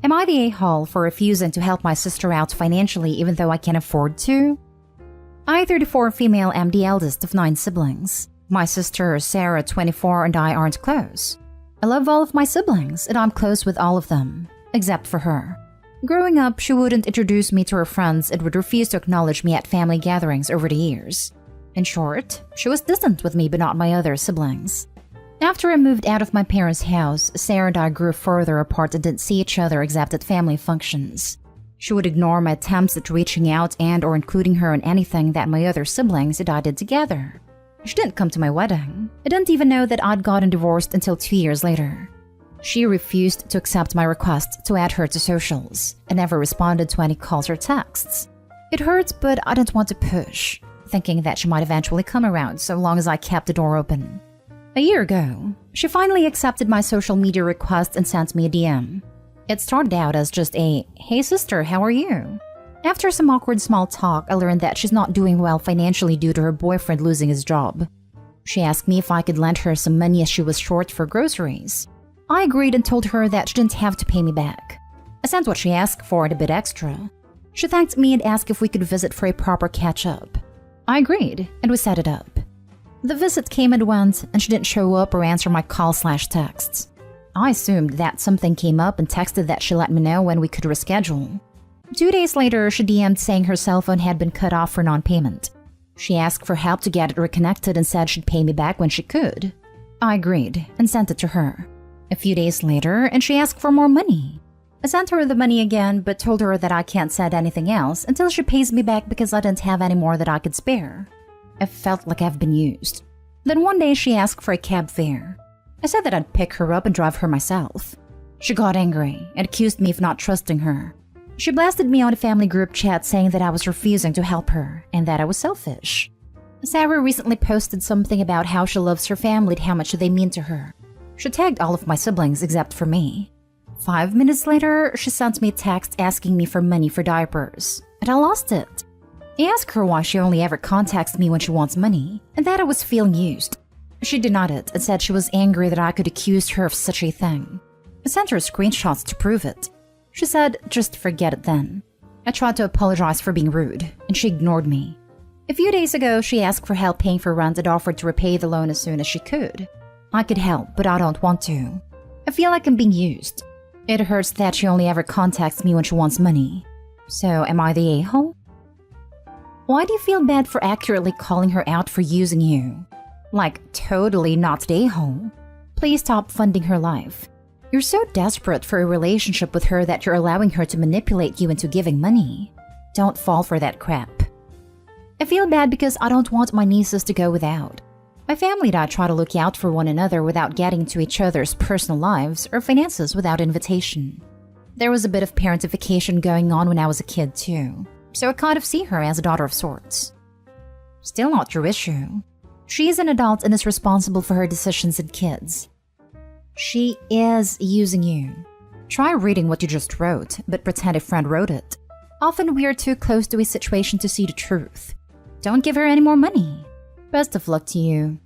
Am I the a-hole for refusing to help my sister out financially even though I can't afford to? I, 34 female, am the eldest of 9 siblings. My sister, Sarah, 24, and I aren't close. I love all of my siblings, and I'm close with all of them, except for her. Growing up, she wouldn't introduce me to her friends and would refuse to acknowledge me at family gatherings over the years. In short, she was distant with me but not my other siblings. After I moved out of my parents' house, Sarah and I grew further apart and didn't see each other except at family functions. She would ignore my attempts at reaching out and or including her in anything that my other siblings and I did together. She didn't come to my wedding. I didn't even know that I'd gotten divorced until 2 years later. She refused to accept my request to add her to socials and never responded to any calls or texts. It hurt, but I didn't want to push, thinking that she might eventually come around so long as I kept the door open. A year ago, she finally accepted my social media request and sent me a DM. It started out as just a, "Hey sister, how are you?" After some awkward small talk, I learned that she's not doing well financially due to her boyfriend losing his job. She asked me if I could lend her some money as she was short for groceries. I agreed and told her that she didn't have to pay me back. I sent what she asked for and a bit extra. She thanked me and asked if we could visit for a proper catch-up. I agreed, and we set it up. The visit came and went, and she didn't show up or answer my call/texts. I assumed that something came up and texted that she let me know when we could reschedule. 2 days later, she DM'd saying her cell phone had been cut off for non-payment. She asked for help to get it reconnected and said she'd pay me back when she could. I agreed and sent it to her. A few days later, and she asked for more money. I sent her the money again, but told her that I can't send anything else until she pays me back because I didn't have any more that I could spare. I felt like I've been used. Then one day she asked for a cab fare. I said that I'd pick her up and drive her myself. She got angry and accused me of not trusting her. She blasted me on a family group chat saying that I was refusing to help her and that I was selfish. Sarah recently posted something about how she loves her family and how much they mean to her. She tagged all of my siblings except for me. 5 minutes later, she sent me a text asking me for money for diapers, and I lost it. I asked her why she only ever contacts me when she wants money, and that I was feeling used. She denied it and said she was angry that I could accuse her of such a thing. I sent her screenshots to prove it. She said, just forget it then. I tried to apologize for being rude, and she ignored me. A few days ago, she asked for help paying for rent and offered to repay the loan as soon as she could. I could help, but I don't want to. I feel like I'm being used. It hurts that she only ever contacts me when she wants money. So, am I the a-hole? Why do you feel bad for accurately calling her out for using you? Like, totally not the a-hole. Please stop funding her life. You're so desperate for a relationship with her that you're allowing her to manipulate you into giving money. Don't fall for that crap. I feel bad because I don't want my nieces to go without. My family and I try to look out for one another without getting into each other's personal lives or finances without invitation. There was a bit of parentification going on when I was a kid too, so I kind of see her as a daughter of sorts. Still not your issue. She is an adult and is responsible for her decisions and kids. She is using you. Try reading what you just wrote, but pretend a friend wrote it. Often we are too close to a situation to see the truth. Don't give her any more money. Best of luck to you.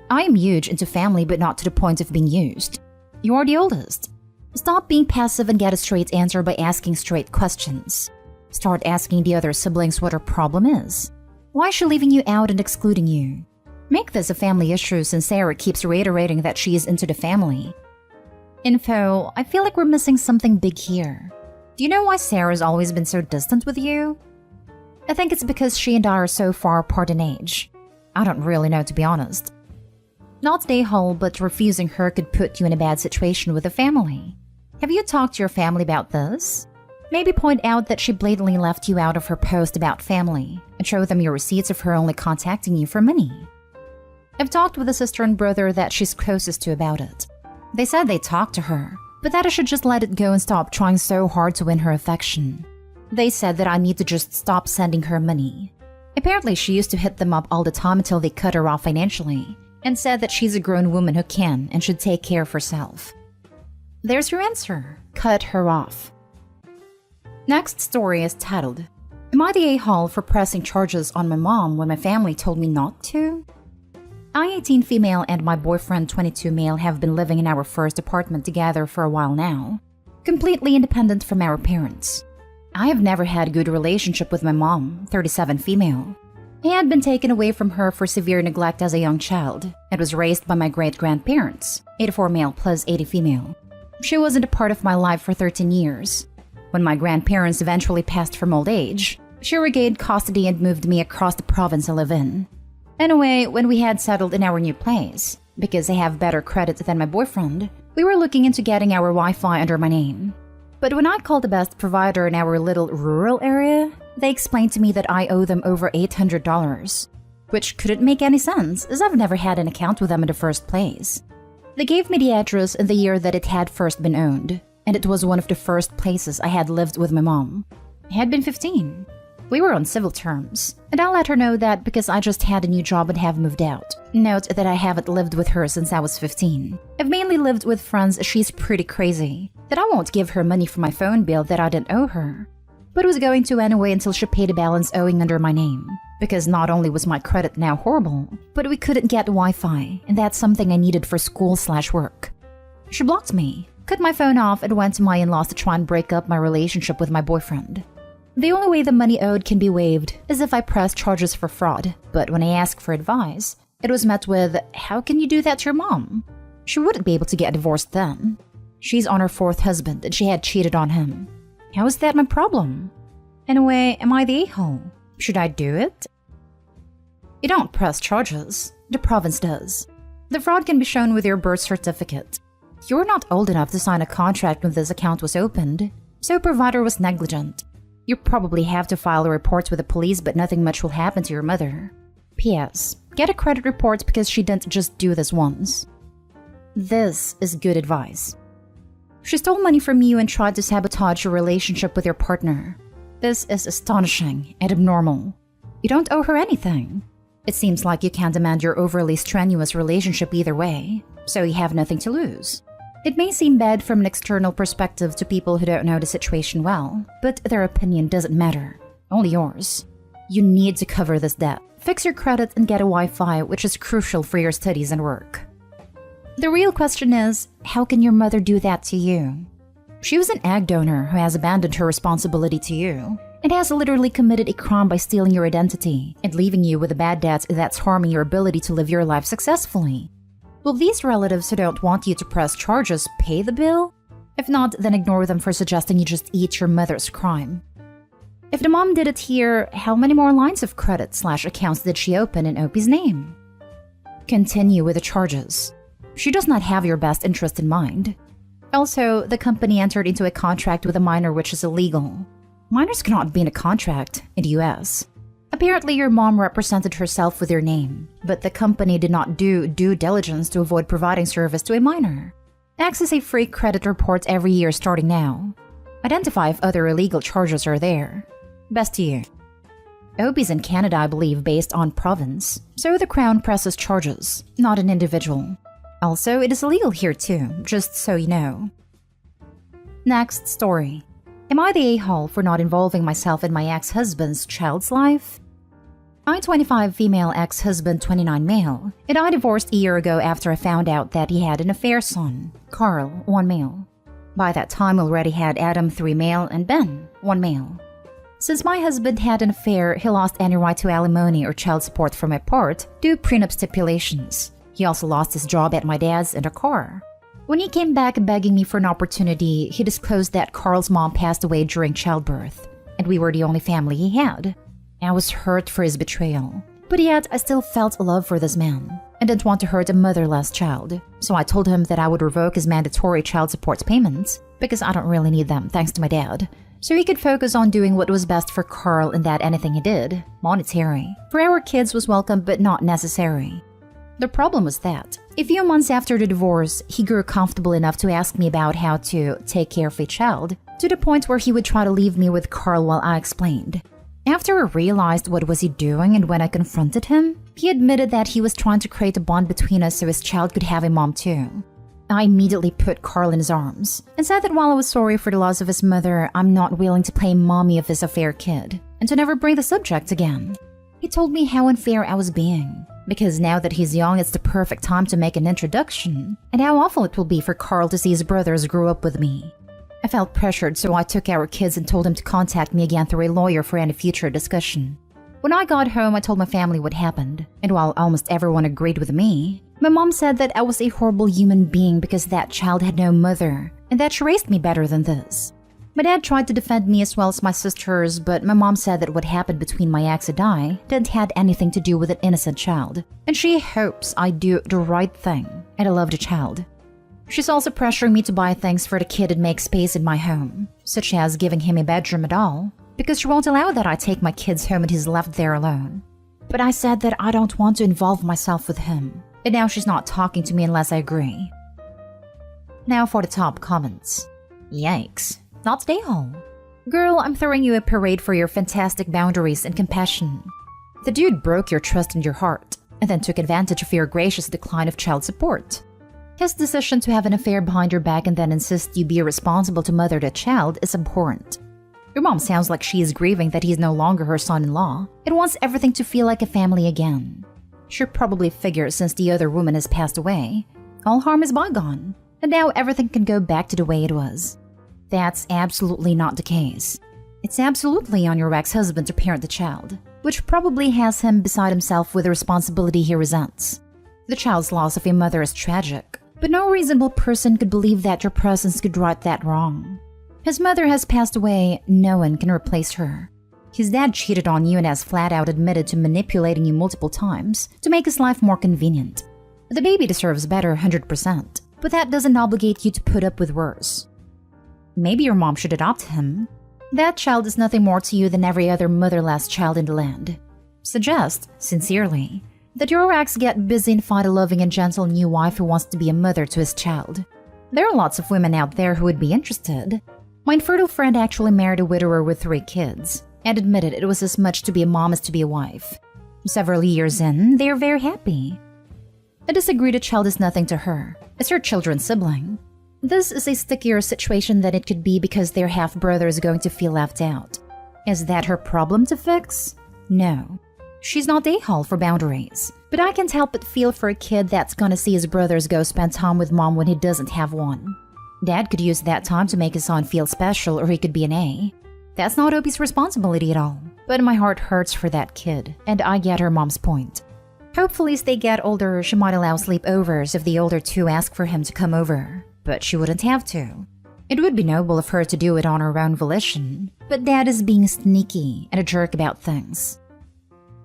I am huge into family, but not to the point of being used. You are the oldest. Stop being passive and get a straight answer by asking straight questions. Start asking the other siblings what her problem is. Why is she leaving you out and excluding you? Make this a family issue since Sarah keeps reiterating that she is into the family. Info, I feel like we're missing something big here. Do you know why Sarah's always been so distant with you? I think it's because she and I are so far apart in age. I don't really know, to be honest. Not the a-hole, but refusing her could put you in a bad situation with the family. Have you talked to your family about this? Maybe point out that she blatantly left you out of her post about family and show them your receipts of her only contacting you for money. I've talked with a sister and brother that she's closest to about it. They said they talked to her, but that I should just let it go and stop trying so hard to win her affection. They said that I need to just stop sending her money. Apparently she used to hit them up all the time until they cut her off financially, and said that she's a grown woman who can and should take care of herself. There's your answer. Cut her off. Next story is titled, Am I the a-hole for pressing charges on my mom when my family told me not to? I, 18 female, and my boyfriend, 22 male, have been living in our first apartment together for a while now. completely independent from our parents. I have never had a good relationship with my mom, 37 female. I had been taken away from her for severe neglect as a young child and was raised by my great-grandparents, 84 male plus 80 female. She wasn't a part of my life for 13 years. When my grandparents eventually passed from old age, she regained custody and moved me across the province I live in. Anyway, when we had settled in our new place, because I have better credit than my boyfriend, we were looking into getting our Wi-Fi under my name. But when I called the best provider in our little rural area, they explained to me that I owe them over $800, which couldn't make any sense as I've never had an account with them in the first place. They gave me the address and the year that it had first been owned, and it was one of the first places I had lived with my mom. I had been 15. We were on civil terms, and I let her know that because I just had a new job and have moved out. Note that I haven't lived with her since I was 15. I've mainly lived with friends as she's pretty crazy, that I won't give her money for my phone bill that I didn't owe her, but was going to anyway until she paid a balance owing under my name. Because not only was my credit now horrible, but we couldn't get Wi-Fi, and that's something I needed for school/work. She blocked me, cut my phone off, and went to my in-laws to try and break up my relationship with my boyfriend. The only way the money owed can be waived is if I press charges for fraud, but when I asked for advice, it was met with, "How can you do that to your mom? She wouldn't be able to get divorced then. She's on her fourth husband and she had cheated on him. How is that my problem? Anyway, am I the a-hole? Should I do it?" You don't press charges. The province does. The fraud can be shown with your birth certificate. You're not old enough to sign a contract when this account was opened, so provider was negligent. You probably have to file a report with the police, but nothing much will happen to your mother. P.S. Get a credit report because she didn't just do this once. This is good advice. She stole money from you and tried to sabotage your relationship with your partner. This is astonishing and abnormal. You don't owe her anything. It seems like you can't demand your overly strenuous relationship either way, so you have nothing to lose. It may seem bad from an external perspective to people who don't know the situation well, but their opinion doesn't matter. Only yours. You need to cover this debt, fix your credit, and get a Wi-Fi, which is crucial for your studies and work. The real question is, how can your mother do that to you? She was an egg donor who has abandoned her responsibility to you, and has literally committed a crime by stealing your identity and leaving you with a bad debt that's harming your ability to live your life successfully. Will these relatives who don't want you to press charges pay the bill? If not, then ignore them for suggesting you just eat your mother's crime. If the mom did it here, how many more lines of credit/accounts did she open in Opie's name? Continue with the charges. She does not have your best interest in mind. Also, the company entered into a contract with a minor which is illegal. Minors cannot be in a contract in the US. Apparently, your mom represented herself with your name, but the company did not do due diligence to avoid providing service to a minor. Access a free credit report every year starting now. Identify if other illegal charges are there. Best to you. Opie's in Canada, I believe, based on province, so the Crown presses charges, not an individual. Also, it is illegal here too, just so you know. Next story. Am I the a-hole for not involving myself in my ex-husband's child's life? I, 25 female, ex-husband, 29 male, and I divorced a year ago after I found out that he had an affair son, Carl, 1 male. By that time, I already had Adam, 3 male, and Ben, 1 male. Since my husband had an affair, he lost any right to alimony or child support from my part due to prenup stipulations. He also lost his job at my dad's and a car. When he came back begging me for an opportunity, he disclosed that Carl's mom passed away during childbirth, and we were the only family he had. I was hurt for his betrayal, but yet I still felt love for this man, and didn't want to hurt a motherless child, so I told him that I would revoke his mandatory child support payments, because I don't really need them thanks to my dad, so he could focus on doing what was best for Carl and that anything he did, monetary, for our kids was welcome but not necessary. The problem was that, a few months after the divorce, he grew comfortable enough to ask me about how to take care of a child, to the point where he would try to leave me with Carl while I explained. After I realized what was he doing and when I confronted him, he admitted that he was trying to create a bond between us so his child could have a mom too. I immediately put Carl in his arms and said that while I was sorry for the loss of his mother, I'm not willing to play mommy of his affair kid, and to never bring the subject again. He told me how unfair I was being, because now that he's young, it's the perfect time to make an introduction, and how awful it will be for Carl to see his brothers grow up with me. I felt pressured, so I took our kids and told them to contact me again through a lawyer for any future discussion. When I got home, I told my family what happened, and while almost everyone agreed with me, my mom said that I was a horrible human being because that child had no mother, and that she raised me better than this. My dad tried to defend me as well as my sisters, but my mom said that what happened between my ex and I didn't have anything to do with an innocent child, and she hopes I do the right thing, and I love the child. She's also pressuring me to buy things for the kid and make space in my home, such as giving him a bedroom at all, because she won't allow that I take my kids home and he's left there alone. But I said that I don't want to involve myself with him, and now she's not talking to me unless I agree. Now for the top comments. Yikes. Not today, home. Girl, I'm throwing you a parade for your fantastic boundaries and compassion. The dude broke your trust and your heart, and then took advantage of your gracious decline of child support. His decision to have an affair behind your back and then insist you be responsible to mother the child is abhorrent. Your mom sounds like she is grieving that he is no longer her son-in-law and wants everything to feel like a family again. She probably figures since the other woman has passed away, all harm is bygone, and now everything can go back to the way it was. That's absolutely not the case. It's absolutely on your ex-husband to parent the child, which probably has him beside himself with the responsibility he resents. The child's loss of a mother is tragic, but no reasonable person could believe that your presence could right that wrong. His mother has passed away, no one can replace her. His dad cheated on you and has flat out admitted to manipulating you multiple times to make his life more convenient. The baby deserves better 100%, but that doesn't obligate you to put up with worse. Maybe your mom should adopt him. That child is nothing more to you than every other motherless child in the land. Suggest, sincerely, that your ex get busy and find a loving and gentle new wife who wants to be a mother to his child. There are lots of women out there who would be interested. My infertile friend actually married a widower with 3 kids, and admitted it was as much to be a mom as to be a wife. Several years in, they are very happy. I disagree the child is nothing to her. It's her children's sibling. This is a stickier situation than it could be because their half-brother is going to feel left out. Is that her problem to fix? No. She's not a-hole for boundaries, but I can't help but feel for a kid that's gonna see his brothers go spend time with mom when he doesn't have one. Dad could use that time to make his son feel special, or he could be an A. That's not Opie's responsibility at all, but my heart hurts for that kid, and I get her mom's point. Hopefully as they get older, she might allow sleepovers if the older two ask for him to come over, but she wouldn't have to. It would be noble of her to do it on her own volition, but Dad is being sneaky and a jerk about things.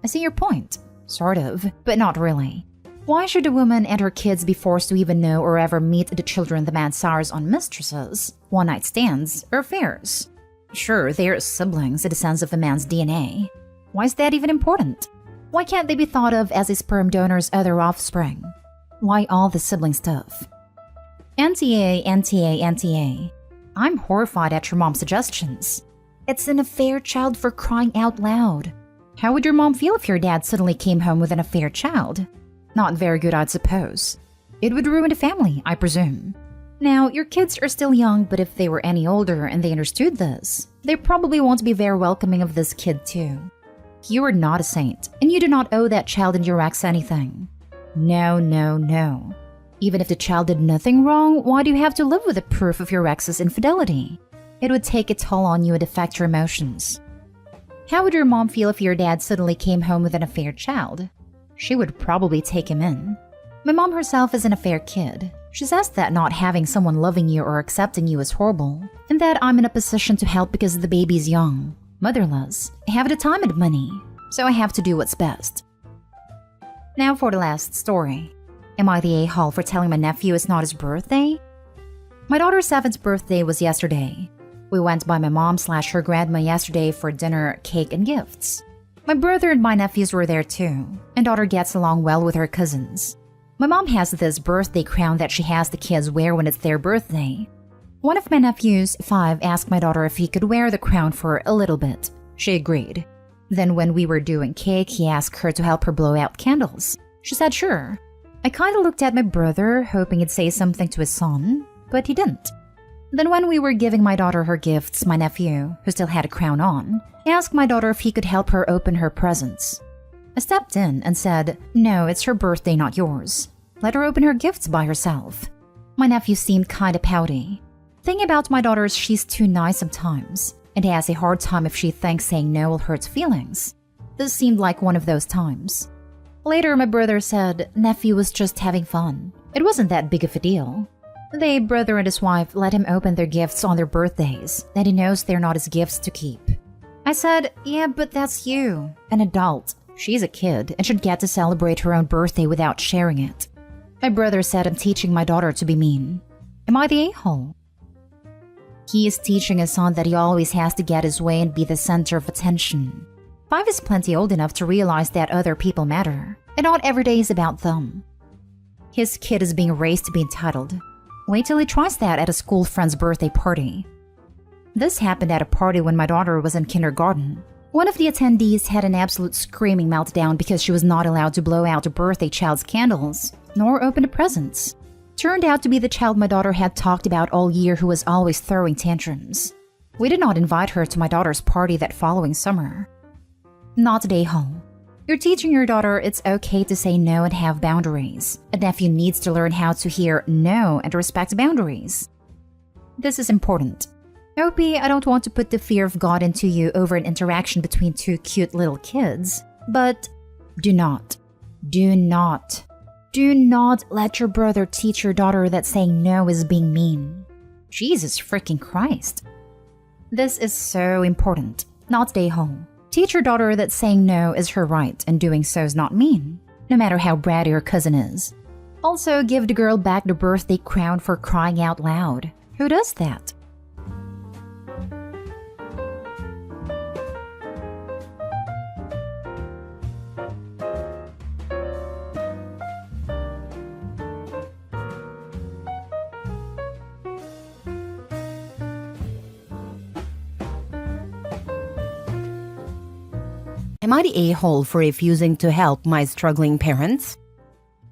I see your point, sort of, but not really. Why should a woman and her kids be forced to even know or ever meet the children the man sires on mistresses, one-night stands, or affairs? Sure, they're siblings in the sense of a man's DNA. Why is that even important? Why can't they be thought of as a sperm donor's other offspring? Why all the sibling stuff? NTA, NTA, NTA. I'm horrified at your mom's suggestions. It's an affair child for crying out loud. How would your mom feel if your dad suddenly came home with an affair child? Not very good, I'd suppose. It would ruin the family, I presume. Now, your kids are still young, but if they were any older and they understood this, they probably won't be very welcoming of this kid too. You are not a saint, and you do not owe that child and your ex anything. No, no, no. Even if the child did nothing wrong, why do you have to live with the proof of your ex's infidelity? It would take a toll on you and affect your emotions. How would your mom feel if your dad suddenly came home with an affair child? She would probably take him in. My mom herself is an affair kid. She says that not having someone loving you or accepting you is horrible, and that I'm in a position to help because the baby's young, motherless, I have the time and money, so I have to do what's best. Now for the last story. Am I the a-hole for telling my nephew it's not his birthday? My daughter's 7th birthday was yesterday. We went by my mom/her grandma yesterday for dinner, cake, and gifts. My brother and my nephews were there too, and daughter gets along well with her cousins. My mom has this birthday crown that she has the kids wear when it's their birthday. One of my nephews, 5, asked my daughter if he could wear the crown for a little bit. She agreed. Then when we were doing cake, he asked her to help her blow out candles. She said sure. I kinda looked at my brother, hoping he'd say something to his son, but he didn't. Then when we were giving my daughter her gifts, my nephew, who still had a crown on, asked my daughter if he could help her open her presents. I stepped in and said, "No, it's her birthday, not yours. Let her open her gifts by herself." My nephew seemed kinda pouty. Thing about my daughter is she's too nice sometimes, and has a hard time if she thinks saying no will hurt feelings. This seemed like one of those times. Later, my brother said nephew was just having fun. It wasn't that big of a deal. The brother and his wife let him open their gifts on their birthdays, and he knows they're not his gifts to keep. I said, yeah, but that's you, an adult. She's a kid and should get to celebrate her own birthday without sharing it. My brother said I'm teaching my daughter to be mean. Am I the a-hole? He is teaching his son that he always has to get his way and be the center of attention. 5 is plenty old enough to realize that other people matter, and not every day is about them. His kid is being raised to be entitled. Wait till he tries that at a school friend's birthday party. This happened at a party when my daughter was in kindergarten. One of the attendees had an absolute screaming meltdown because she was not allowed to blow out a birthday child's candles, nor open the presents. Turned out to be the child my daughter had talked about all year who was always throwing tantrums. We did not invite her to my daughter's party that following summer. Not a day home. You're teaching your daughter it's okay to say no and have boundaries. A nephew needs to learn how to hear no and respect boundaries. This is important. Opie, I don't want to put the fear of God into you over an interaction between 2 cute little kids, but do not let your brother teach your daughter that saying no is being mean. Jesus freaking Christ. This is so important. Not stay home. Teach your daughter that saying no is her right and doing so is not mean, no matter how bratty her cousin is. Also, give the girl back the birthday crown for crying out loud. Who does that? Am I the a-hole for refusing to help my struggling parents?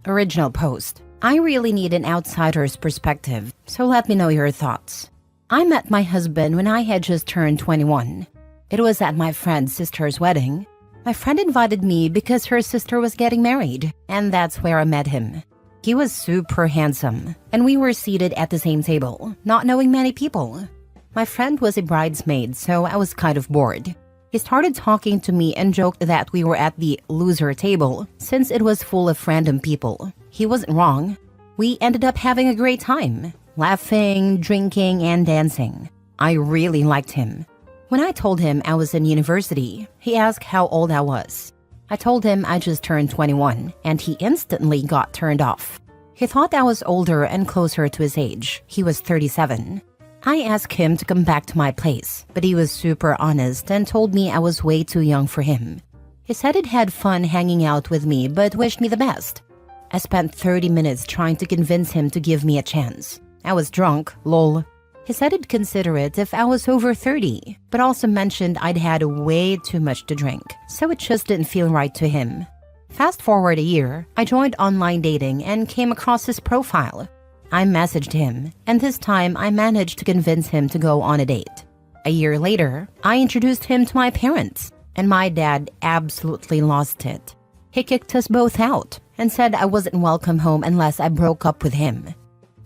Original post. I really need an outsider's perspective, so let me know your thoughts. I met my husband when I had just turned 21. It was at my friend's sister's wedding. My friend invited me because her sister was getting married, and that's where I met him. He was super handsome, and we were seated at the same table, not knowing many people. My friend was a bridesmaid, so I was kind of bored. He started talking to me and joked that we were at the loser table since it was full of random people. He wasn't wrong. We ended up having a great time, laughing, drinking, and dancing. I really liked him. When I told him I was in university, he asked how old I was. I told him I just turned 21, and he instantly got turned off. He thought I was older and closer to his age. He was 37. I asked him to come back to my place, but he was super honest and told me I was way too young for him. He said he'd had fun hanging out with me but wished me the best. I spent 30 minutes trying to convince him to give me a chance. I was drunk, lol. He said he'd consider it if I was over 30, but also mentioned I'd had way too much to drink, so it just didn't feel right to him. Fast forward a year, I joined online dating and came across his profile. I messaged him, and this time I managed to convince him to go on a date. A year later, I introduced him to my parents, and my dad absolutely lost it. He kicked us both out and said I wasn't welcome home unless I broke up with him.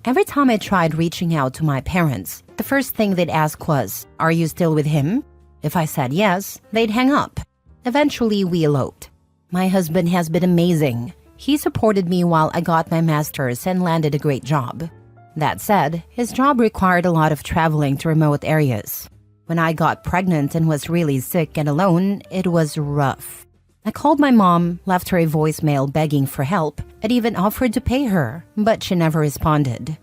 Every time I tried reaching out to my parents, the first thing they'd ask was, "Are you still with him?" If I said yes, they'd hang up. Eventually, we eloped. My husband has been amazing. He supported me while I got my master's and landed a great job. That said, his job required a lot of traveling to remote areas. When I got pregnant and was really sick and alone, it was rough. I called my mom, left her a voicemail begging for help, and even offered to pay her, but she never responded.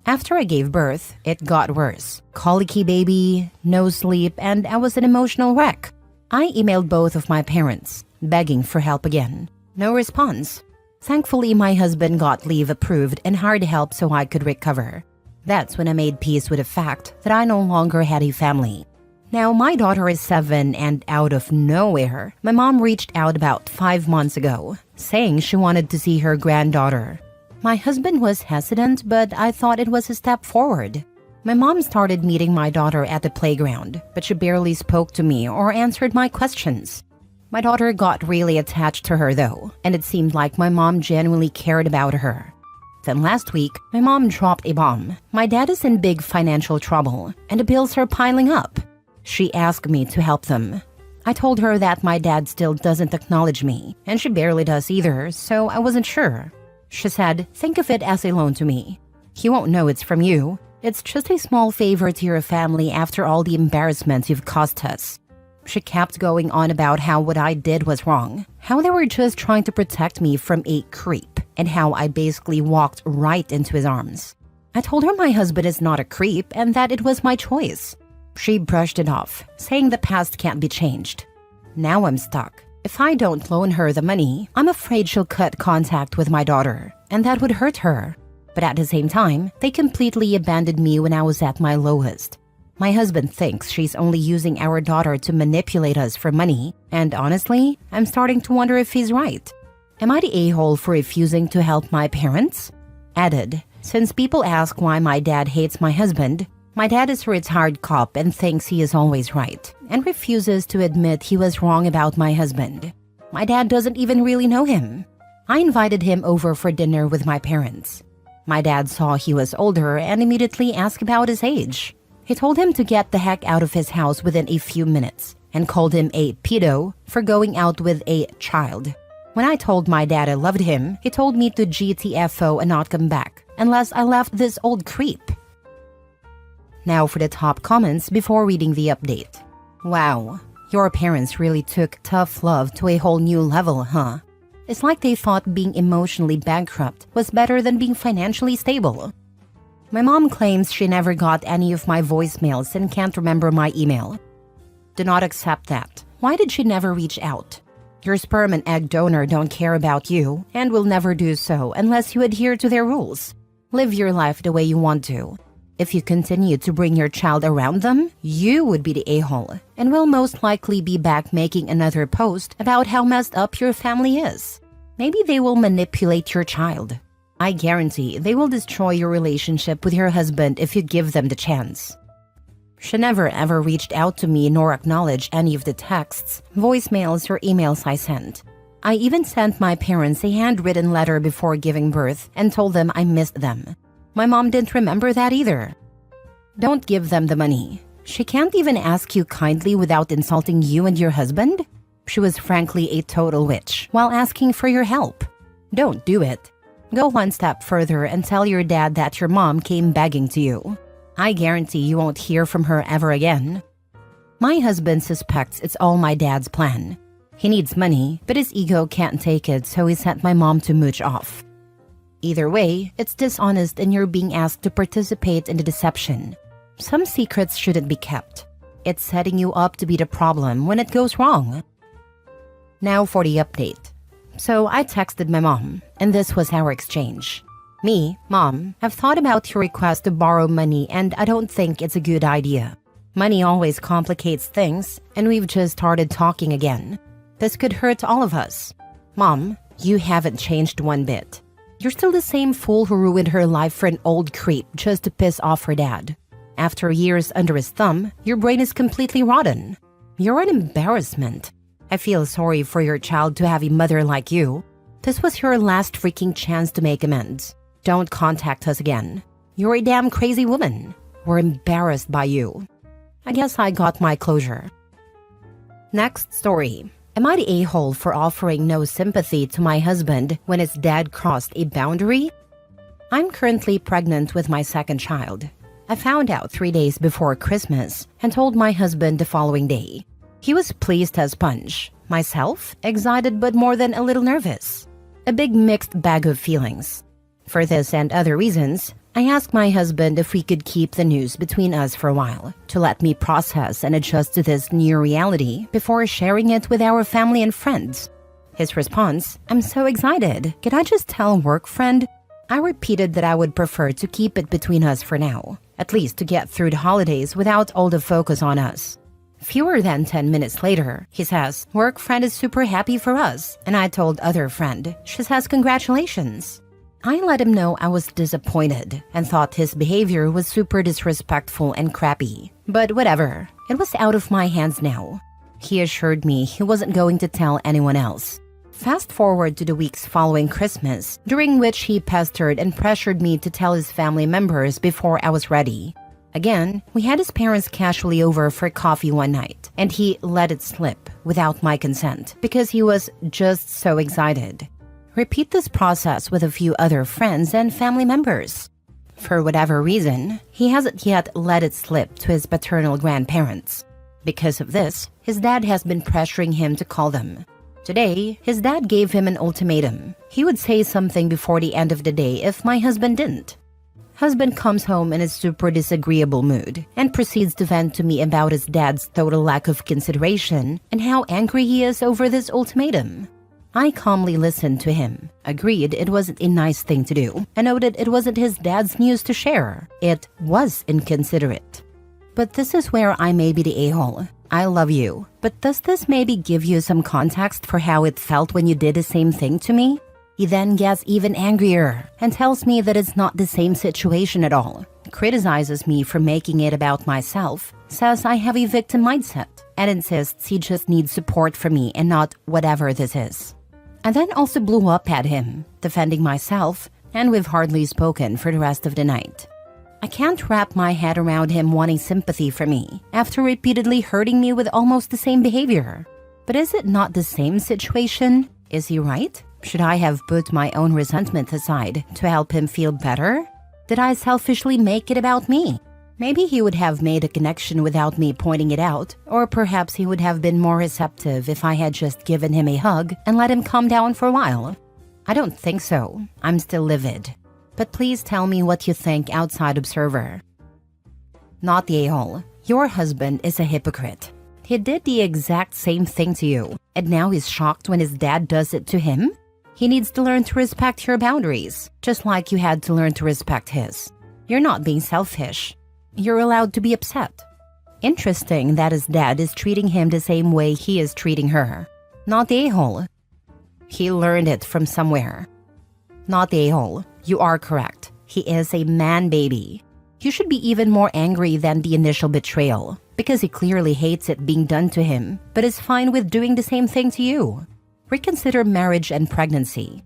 After I gave birth, it got worse. Colicky baby, no sleep, and I was an emotional wreck. I emailed both of my parents, begging for help again. No response. Thankfully, my husband got leave approved and hired help so I could recover. That's when I made peace with the fact that I no longer had a family. Now, my daughter is 7, and out of nowhere, my mom reached out about 5 months ago, saying she wanted to see her granddaughter. My husband was hesitant, but I thought it was a step forward. My mom started meeting my daughter at the playground, but she barely spoke to me or answered my questions. My daughter got really attached to her though, and it seemed like my mom genuinely cared about her. Then last week, my mom dropped a bomb. My dad is in big financial trouble, and the bills are piling up. She asked me to help them. I told her that my dad still doesn't acknowledge me, and she barely does either, so I wasn't sure. She said, think of it as a loan to me. He won't know it's from you. It's just a small favor to your family after all the embarrassment you've caused us. She kept going on about how what I did was wrong, how they were just trying to protect me from a creep, and how I basically walked right into his arms. I told her my husband is not a creep and that it was my choice. She brushed it off, saying the past can't be changed. Now I'm stuck. If I don't loan her the money, I'm afraid she'll cut contact with my daughter, and that would hurt her. But at the same time, they completely abandoned me when I was at my lowest. My husband thinks she's only using our daughter to manipulate us for money, and honestly, I'm starting to wonder if he's right. Am I the a-hole for refusing to help my parents? Added, since people ask why my dad hates my husband, my dad is a retired cop and thinks he is always right, and refuses to admit he was wrong about my husband. My dad doesn't even really know him. I invited him over for dinner with my parents. My dad saw he was older and immediately asked about his age. He told him to get the heck out of his house within a few minutes and called him a pedo for going out with a child. When I told my dad I loved him, he told me to GTFO and not come back unless I left this old creep. Now for the top comments before reading the update. Wow, your parents really took tough love to a whole new level, huh? It's like they thought being emotionally bankrupt was better than being financially stable. My mom claims she never got any of my voicemails and can't remember my email. Do not accept that. Why did she never reach out? Your sperm and egg donor don't care about you and will never do so unless you adhere to their rules. Live your life the way you want to. If you continue to bring your child around them, you would be the a-hole and will most likely be back making another post about how messed up your family is. Maybe they will manipulate your child. I guarantee they will destroy your relationship with your husband if you give them the chance. She never ever reached out to me nor acknowledged any of the texts, voicemails, or emails I sent. I even sent my parents a handwritten letter before giving birth and told them I missed them. My mom didn't remember that either. Don't give them the money. She can't even ask you kindly without insulting you and your husband? She was frankly a total witch while asking for your help. Don't do it. Go one step further and tell your dad that your mom came begging to you. I guarantee you won't hear from her ever again. My husband suspects it's all my dad's plan. He needs money, but his ego can't take it, so he sent my mom to mooch off. Either way, it's dishonest and you're being asked to participate in the deception. Some secrets shouldn't be kept. It's setting you up to be the problem when it goes wrong. Now for the update. So I texted my mom, and this was our exchange. Me, Mom, have thought about your request to borrow money and I don't think it's a good idea. Money always complicates things, and we've just started talking again. This could hurt all of us. Mom, you haven't changed one bit. You're still the same fool who ruined her life for an old creep just to piss off her dad. After years under his thumb, your brain is completely rotten. You're an embarrassment. I feel sorry for your child to have a mother like you. This was your last freaking chance to make amends. Don't contact us again. You're a damn crazy woman. We're embarrassed by you. I guess I got my closure. Next story. Am I the a-hole for offering no sympathy to my husband when his dad crossed a boundary? I'm currently pregnant with my second child. I found out 3 days before Christmas and told my husband the following day. He was pleased as punch. Myself, excited but more than a little nervous. A big mixed bag of feelings. For this and other reasons, I asked my husband if we could keep the news between us for a while, to let me process and adjust to this new reality before sharing it with our family and friends. His response, I'm so excited. Can I just tell work friend? I repeated that I would prefer to keep it between us for now, at least to get through the holidays without all the focus on us. Fewer than 10 minutes later, he says, work friend is super happy for us, and I told other friend. She says congratulations. I let him know I was disappointed and thought his behavior was super disrespectful and crappy. But whatever, it was out of my hands now. He assured me he wasn't going to tell anyone else. Fast forward to the weeks following Christmas, during which he pestered and pressured me to tell his family members before I was ready. Again, we had his parents casually over for coffee one night, and he let it slip without my consent because he was just so excited. Repeat this process with a few other friends and family members. For whatever reason, he hasn't yet let it slip to his paternal grandparents. Because of this, his dad has been pressuring him to call them. Today, his dad gave him an ultimatum. He would say something before the end of the day if my husband didn't. Husband comes home in a super disagreeable mood and proceeds to vent to me about his dad's total lack of consideration and how angry he is over this ultimatum. I calmly listened to him, agreed it wasn't a nice thing to do, and noted it wasn't his dad's news to share. It was inconsiderate. But this is where I may be the a-hole. I love you, but does this maybe give you some context for how it felt when you did the same thing to me? He then gets even angrier and tells me that it's not the same situation at all, criticizes me for making it about myself, says I have a victim mindset, and insists he just needs support from me and not whatever this is. I then also blew up at him, defending myself, and we've hardly spoken for the rest of the night. I can't wrap my head around him wanting sympathy from me after repeatedly hurting me with almost the same behavior. But is it not the same situation? Is he right? Should I have put my own resentment aside to help him feel better? Did I selfishly make it about me? Maybe he would have made a connection without me pointing it out, or perhaps he would have been more receptive if I had just given him a hug and let him calm down for a while. I don't think so. I'm still livid. But please tell me what you think, outside observer. Not the a-hole. Your husband is a hypocrite. He did the exact same thing to you, and now he's shocked when his dad does it to him? He needs to learn to respect your boundaries, just like you had to learn to respect his. You're not being selfish. You're allowed to be upset. Interesting that his dad is treating him the same way he is treating her. Not the a-hole. He learned it from somewhere. Not the a-hole. You are correct. He is a man baby. You should be even more angry than the initial betrayal, because he clearly hates it being done to him, but is fine with doing the same thing to you. Reconsider marriage and pregnancy.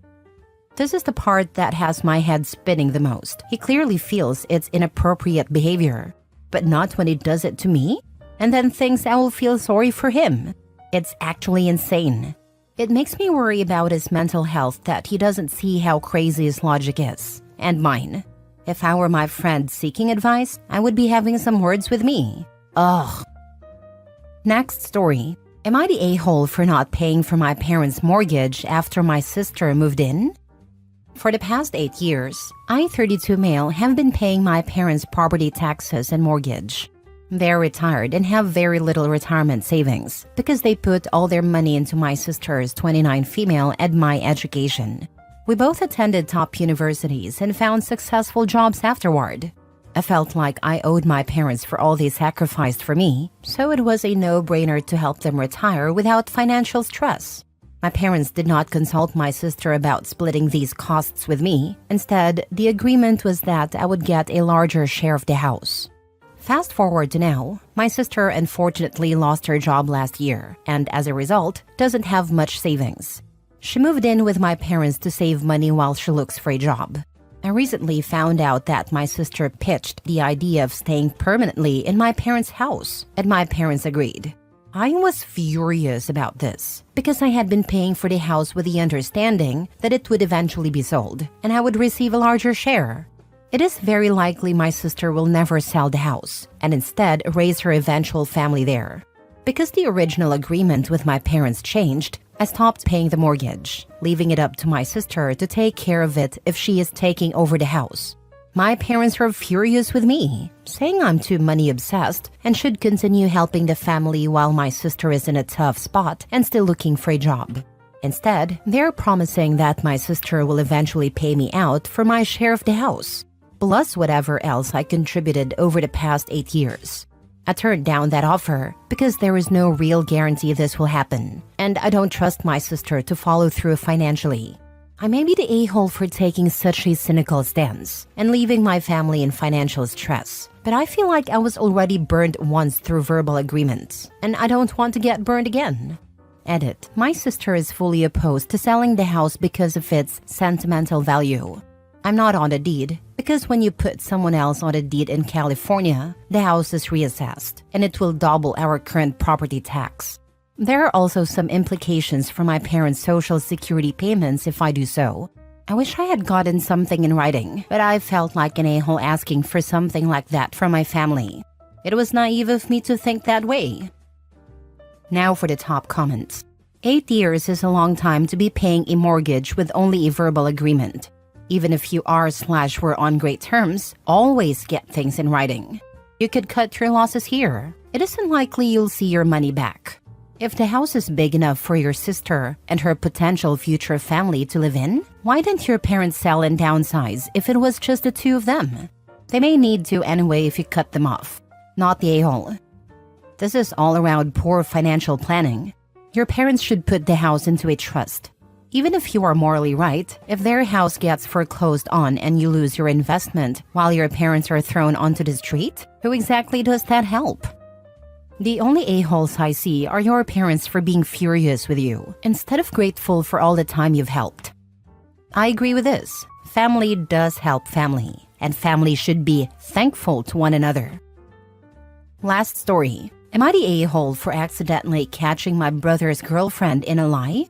This is the part that has my head spinning the most. He clearly feels it's inappropriate behavior, but not when he does it to me, and then thinks I will feel sorry for him. It's actually insane. It makes me worry about his mental health that he doesn't see how crazy his logic is, and mine. If I were my friend seeking advice, I would be having some words with me. Ugh. Next story. Am I the a-hole for not paying for my parents' mortgage after my sister moved in? For the past 8 years, I, 32 male, have been paying my parents' property taxes and mortgage. They're retired and have very little retirement savings because they put all their money into my sister's 29 female and my education. We both attended top universities and found successful jobs afterward. I felt like I owed my parents for all they sacrificed for me, so it was a no-brainer to help them retire without financial stress. My parents did not consult my sister about splitting these costs with me. Instead, the agreement was that I would get a larger share of the house. Fast forward to now, my sister unfortunately lost her job last year and as a result, doesn't have much savings. She moved in with my parents to save money while she looks for a job. I recently found out that my sister pitched the idea of staying permanently in my parents' house, and my parents agreed. I was furious about this because I had been paying for the house with the understanding that it would eventually be sold and I would receive a larger share. It is very likely my sister will never sell the house and instead raise her eventual family there. Because the original agreement with my parents changed, I stopped paying the mortgage, leaving it up to my sister to take care of it if she is taking over the house. My parents were furious with me, saying I'm too money-obsessed and should continue helping the family while my sister is in a tough spot and still looking for a job. Instead, they're promising that my sister will eventually pay me out for my share of the house, plus whatever else I contributed over the past 8 years. I turned down that offer because there is no real guarantee this will happen, and I don't trust my sister to follow through financially. I may be the a-hole for taking such a cynical stance and leaving my family in financial stress, but I feel like I was already burned once through verbal agreements, and I don't want to get burned again. Edit. My sister is fully opposed to selling the house because of its sentimental value. I'm not on the deed because when you put someone else on the deed in California, the house is reassessed and it will double our current property tax. There are also some implications for my parents' social security payments if I do so. I wish I had gotten something in writing, but I felt like an a-hole asking for something like that from my family. It was naive of me to think that way. Now for the top comments. 8 years is a long time to be paying a mortgage with only a verbal agreement. Even if you are/were on great terms, always get things in writing. You could cut your losses here. It isn't likely you'll see your money back. If the house is big enough for your sister and her potential future family to live in, why didn't your parents sell and downsize if it was just the two of them? They may need to anyway if you cut them off. Not the a-hole. This is all around poor financial planning. Your parents should put the house into a trust. Even if you are morally right, if their house gets foreclosed on and you lose your investment while your parents are thrown onto the street, who exactly does that help? The only a-holes I see are your parents for being furious with you, instead of grateful for all the time you've helped. I agree with this. Family does help family, and family should be thankful to one another. Last story. Am I the a-hole for accidentally catching my brother's girlfriend in a lie?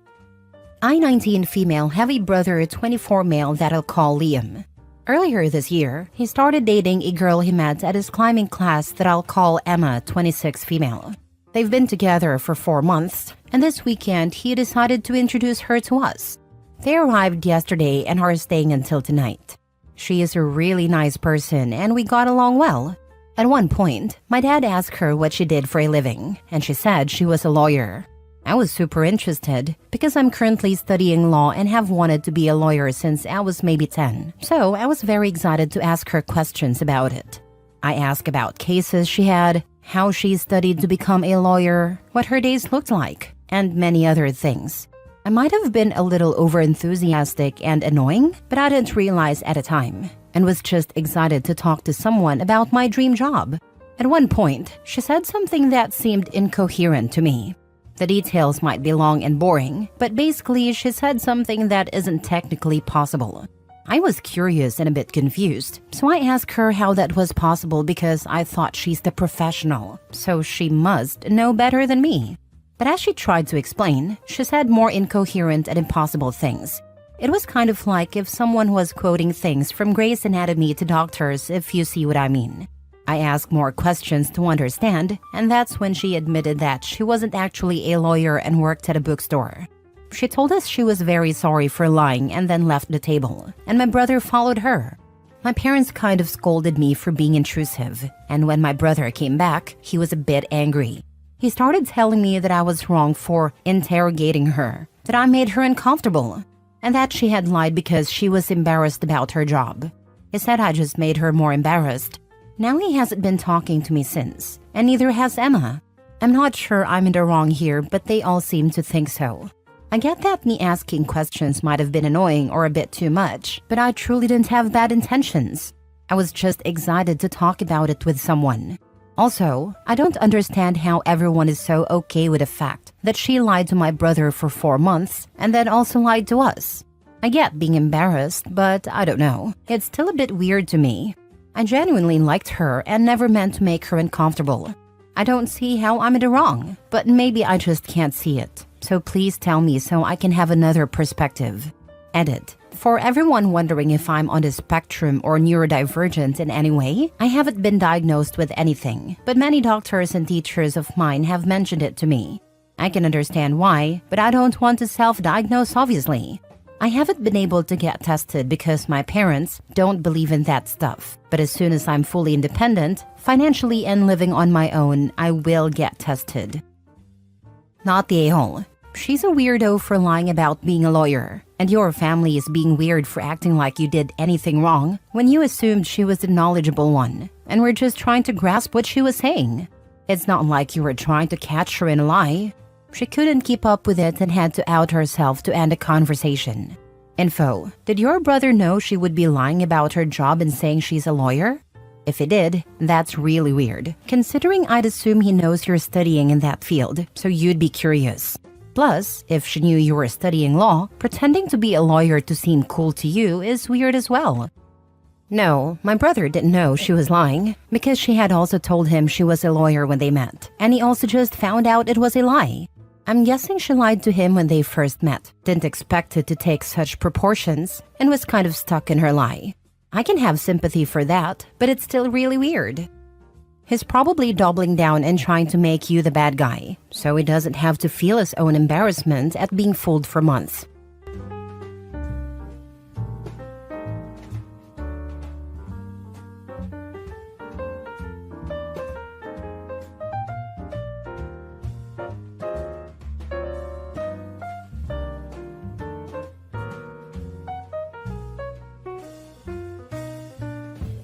I, 19 female, have a brother, 24 male that I'll call Liam. Earlier this year, he started dating a girl he met at his climbing class that I'll call Emma, 26 female. They've been together for 4 months, and this weekend he decided to introduce her to us. They arrived yesterday and are staying until tonight. She is a really nice person and we got along well. At one point, my dad asked her what she did for a living, and she said she was a lawyer. I was super interested because I'm currently studying law and have wanted to be a lawyer since I was maybe 10, so I was very excited to ask her questions about it. I asked about cases she had, how she studied to become a lawyer, what her days looked like, and many other things. I might have been a little overenthusiastic and annoying, but I didn't realize at the time, and was just excited to talk to someone about my dream job. At one point, she said something that seemed incoherent to me. The details might be long and boring, but basically she said something that isn't technically possible. I was curious and a bit confused, so I asked her how that was possible because I thought she's the professional, so she must know better than me. But as she tried to explain, she said more incoherent and impossible things. It was kind of like if someone was quoting things from Grey's Anatomy to doctors, if you see what I mean. I asked more questions to understand, and that's when she admitted that she wasn't actually a lawyer and worked at a bookstore. She told us she was very sorry for lying and then left the table, and my brother followed her. My parents kind of scolded me for being intrusive, and when my brother came back, he was a bit angry. He started telling me that I was wrong for interrogating her, that I made her uncomfortable, and that she had lied because she was embarrassed about her job. He said I just made her more embarrassed. Now he hasn't been talking to me since, and neither has Emma. I'm not sure I'm in the wrong here, but they all seem to think so. I get that me asking questions might have been annoying or a bit too much, but I truly didn't have bad intentions. I was just excited to talk about it with someone. Also, I don't understand how everyone is so okay with the fact that she lied to my brother for 4 months and then also lied to us. I get being embarrassed, but I don't know. It's still a bit weird to me. I genuinely liked her and never meant to make her uncomfortable. I don't see how I'm in the wrong, but maybe I just can't see it. So please tell me so I can have another perspective. Edit. For everyone wondering if I'm on the spectrum or neurodivergent in any way, I haven't been diagnosed with anything, but many doctors and teachers of mine have mentioned it to me. I can understand why, but I don't want to self-diagnose obviously. I haven't been able to get tested because my parents don't believe in that stuff, but as soon as I'm fully independent, financially and living on my own, I will get tested. Not the a-hole. She's a weirdo for lying about being a lawyer, and your family is being weird for acting like you did anything wrong when you assumed she was the knowledgeable one, and were just trying to grasp what she was saying. It's not like you were trying to catch her in a lie. She couldn't keep up with it and had to out herself to end the conversation. Info. Did your brother know she would be lying about her job and saying she's a lawyer? If he did, that's really weird, considering I'd assume he knows you're studying in that field, so you'd be curious. Plus, if she knew you were studying law, pretending to be a lawyer to seem cool to you is weird as well. No, my brother didn't know she was lying because she had also told him she was a lawyer when they met, and he also just found out it was a lie. I'm guessing she lied to him when they first met, didn't expect it to take such proportions, and was kind of stuck in her lie. I can have sympathy for that, but it's still really weird. He's probably doubling down and trying to make you the bad guy, so he doesn't have to feel his own embarrassment at being fooled for months.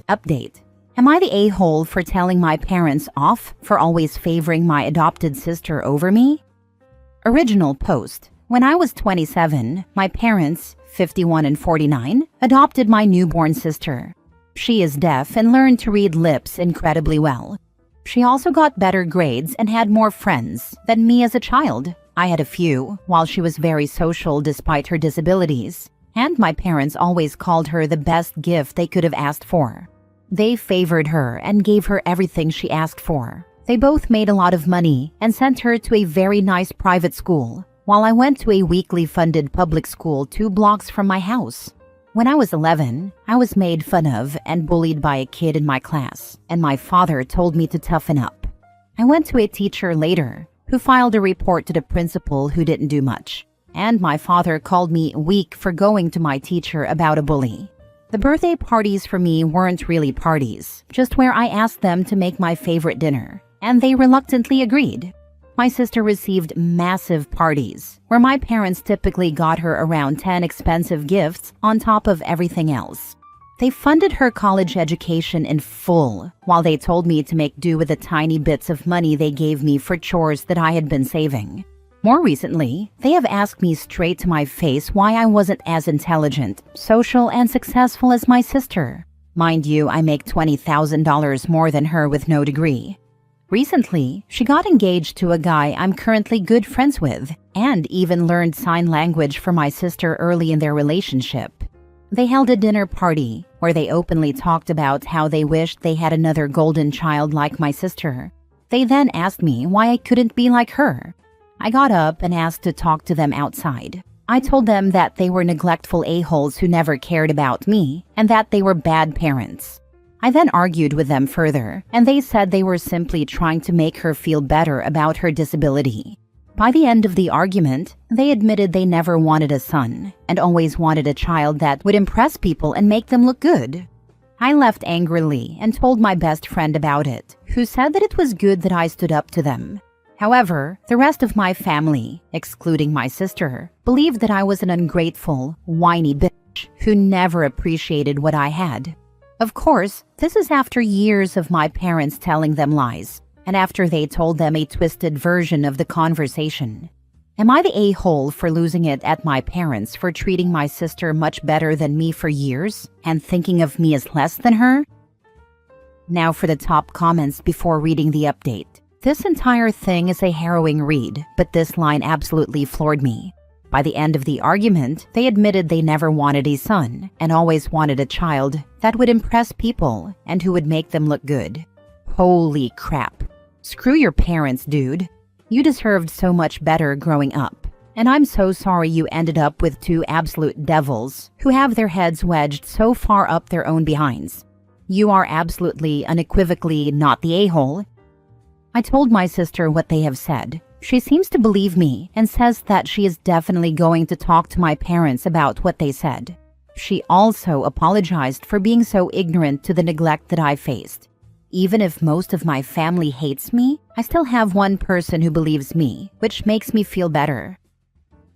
Update. Am I the a-hole for telling my parents off for always favoring my adopted sister over me? Original post. When I was 27, my parents, 51 and 49, adopted my newborn sister. She is deaf and learned to read lips incredibly well. She also got better grades and had more friends than me as a child. I had a few, while she was very social despite her disabilities, and my parents always called her the best gift they could have asked for. They favored her and gave her everything she asked for. They both made a lot of money and sent her to a very nice private school, while I went to a weekly funded public school 2 blocks from my house. When I was 11, I was made fun of and bullied by a kid in my class, and my father told me to toughen up. I went to a teacher later, who filed a report to the principal who didn't do much, and my father called me weak for going to my teacher about a bully. The birthday parties for me weren't really parties, just where I asked them to make my favorite dinner, and they reluctantly agreed. My sister received massive parties, where my parents typically got her around 10 expensive gifts on top of everything else. They funded her college education in full, while they told me to make do with the tiny bits of money they gave me for chores that I had been saving. More recently, they have asked me straight to my face why I wasn't as intelligent, social, and successful as my sister. Mind you, I make $20,000 more than her with no degree. Recently, she got engaged to a guy I'm currently good friends with, and even learned sign language for my sister early in their relationship. They held a dinner party where they openly talked about how they wished they had another golden child like my sister. They then asked me why I couldn't be like her. I got up and asked to talk to them outside. I told them that they were neglectful a-holes who never cared about me and that they were bad parents. I then argued with them further, and they said they were simply trying to make her feel better about her disability. By the end of the argument, they admitted they never wanted a son and always wanted a child that would impress people and make them look good. I left angrily and told my best friend about it, who said that it was good that I stood up to them. However, the rest of my family, excluding my sister, believed that I was an ungrateful, whiny bitch who never appreciated what I had. Of course, this is after years of my parents telling them lies, and after they told them a twisted version of the conversation. Am I the a-hole for losing it at my parents for treating my sister much better than me for years and thinking of me as less than her? Now for the top comments before reading the update. This entire thing is a harrowing read, but this line absolutely floored me. By the end of the argument, they admitted they never wanted a son and always wanted a child that would impress people and who would make them look good. Holy crap. Screw your parents, dude. You deserved so much better growing up. And I'm so sorry you ended up with 2 absolute devils who have their heads wedged so far up their own behinds. You are absolutely, unequivocally not the a-hole. I told my sister what they have said. She seems to believe me and says that she is definitely going to talk to my parents about what they said. She also apologized for being so ignorant to the neglect that I faced. Even if most of my family hates me, I still have one person who believes me, which makes me feel better.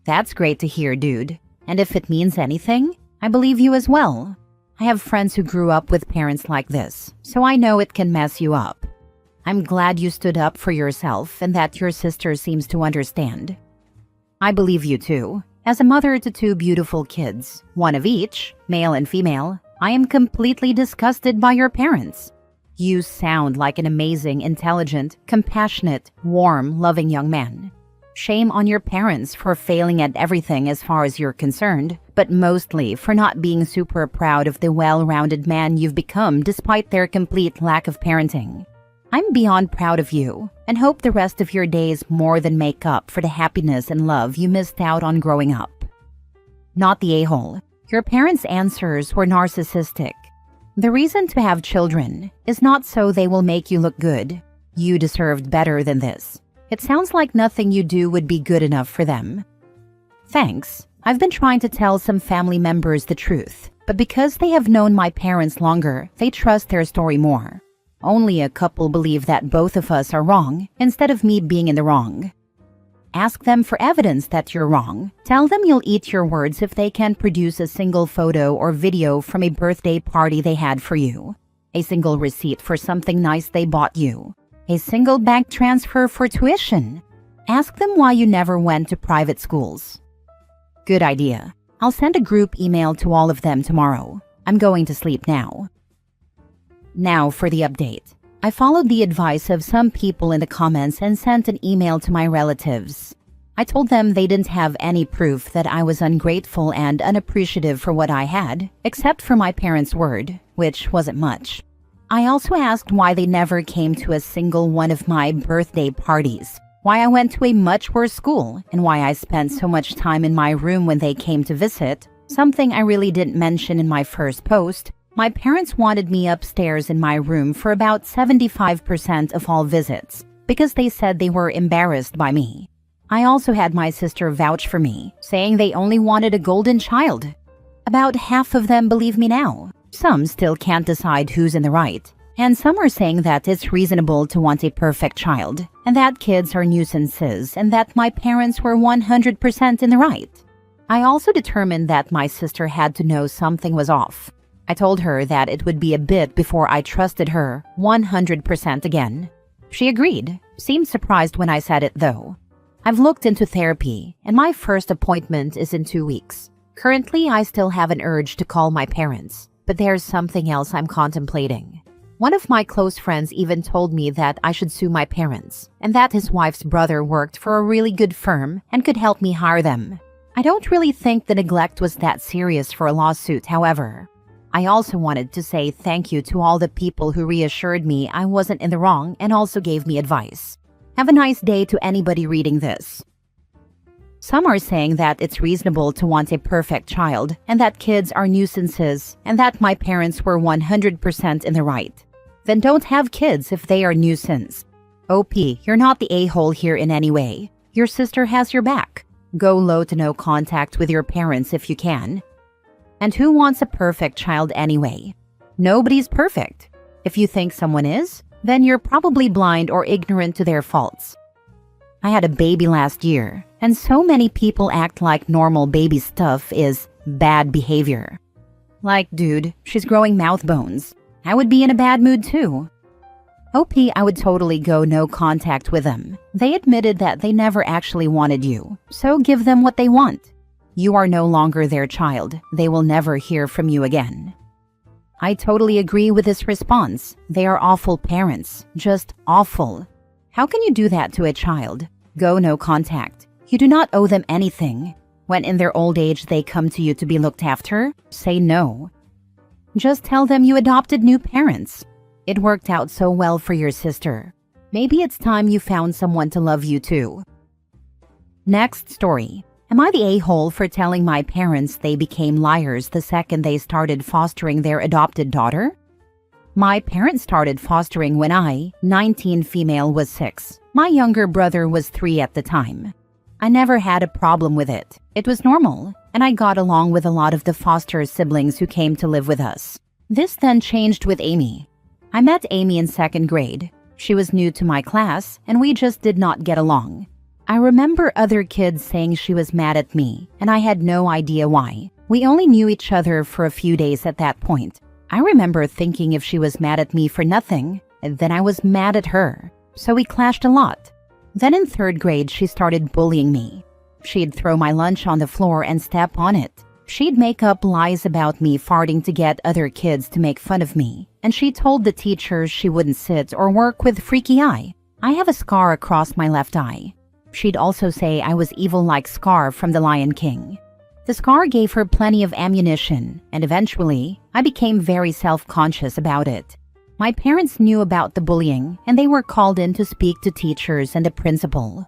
That's great to hear, dude. And if it means anything, I believe you as well. I have friends who grew up with parents like this, so I know it can mess you up. I'm glad you stood up for yourself and that your sister seems to understand. I believe you too. As a mother to 2 beautiful kids, one of each, male and female, I am completely disgusted by your parents. You sound like an amazing, intelligent, compassionate, warm, loving young man. Shame on your parents for failing at everything as far as you're concerned, but mostly for not being super proud of the well-rounded man you've become despite their complete lack of parenting. I'm beyond proud of you and hope the rest of your days more than make up for the happiness and love you missed out on growing up. Not the a-hole. Your parents' answers were narcissistic. The reason to have children is not so they will make you look good. You deserved better than this. It sounds like nothing you do would be good enough for them. Thanks. I've been trying to tell some family members the truth, but because they have known my parents longer, they trust their story more. Only a couple believe that both of us are wrong instead of me being in the wrong. Ask them for evidence that you're wrong. Tell them you'll eat your words if they can produce a single photo or video from a birthday party they had for you, a single receipt for something nice they bought you, a single bank transfer for tuition. Ask them why you never went to private schools. Good idea. I'll send a group email to all of them tomorrow. I'm going to sleep now. Now for the update. I followed the advice of some people in the comments and sent an email to my relatives. I told them they didn't have any proof that I was ungrateful and unappreciative for what I had, except for my parents' word, which wasn't much. I also asked why they never came to a single one of my birthday parties, why I went to a much worse school, and why I spent so much time in my room when they came to visit, something I really didn't mention in my first post. My parents wanted me upstairs in my room for about 75% of all visits because they said they were embarrassed by me. I also had my sister vouch for me, saying they only wanted a golden child. About half of them believe me now. Some still can't decide who's in the right, and some are saying that it's reasonable to want a perfect child, and that kids are nuisances, and that my parents were 100% in the right. I also determined that my sister had to know something was off. I told her that it would be a bit before I trusted her 100% again. She agreed, seemed surprised when I said it though. I've looked into therapy, and my first appointment is in 2 weeks. Currently, I still have an urge to call my parents, but there's something else I'm contemplating. One of my close friends even told me that I should sue my parents, and that his wife's brother worked for a really good firm and could help me hire them. I don't really think the neglect was that serious for a lawsuit, however. I also wanted to say thank you to all the people who reassured me I wasn't in the wrong and also gave me advice. Have a nice day to anybody reading this. Some are saying that it's reasonable to want a perfect child and that kids are nuisances and that my parents were 100% in the right. Then don't have kids if they are nuisance. OP, you're not the a-hole here in any way. Your sister has your back. Go low to no contact with your parents if you can. And who wants a perfect child anyway? Nobody's perfect. If you think someone is, then you're probably blind or ignorant to their faults. I had a baby last year, and so many people act like normal baby stuff is bad behavior. Like, dude, she's growing mouth bones. I would be in a bad mood too. OP, I would totally go no contact with them. They admitted that they never actually wanted you, so give them what they want. You are no longer their child. They will never hear from you again. I totally agree with this response. They are awful parents. Just awful. How can you do that to a child? Go no contact. You do not owe them anything. When in their old age they come to you to be looked after, say no. Just tell them you adopted new parents. It worked out so well for your sister. Maybe it's time you found someone to love you too. Next story. Am I the a-hole for telling my parents they became liars the second they started fostering their adopted daughter? My parents started fostering when I, 19 female, was 6. My younger brother was 3 at the time. I never had a problem with it. It was normal, and I got along with a lot of the foster siblings who came to live with us. This then changed with Amy. I met Amy in 2nd grade. She was new to my class, and we just did not get along. I remember other kids saying she was mad at me, and I had no idea why. We only knew each other for a few days at that point. I remember thinking if she was mad at me for nothing, then I was mad at her. So we clashed a lot. Then in 3rd grade, she started bullying me. She'd throw my lunch on the floor and step on it. She'd make up lies about me farting to get other kids to make fun of me. And she told the teachers she wouldn't sit or work with Freaky Eye. I have a scar across my left eye. She'd also say I was evil like Scar from The Lion King. The scar gave her plenty of ammunition, and eventually, I became very self-conscious about it. My parents knew about the bullying, and they were called in to speak to teachers and the principal.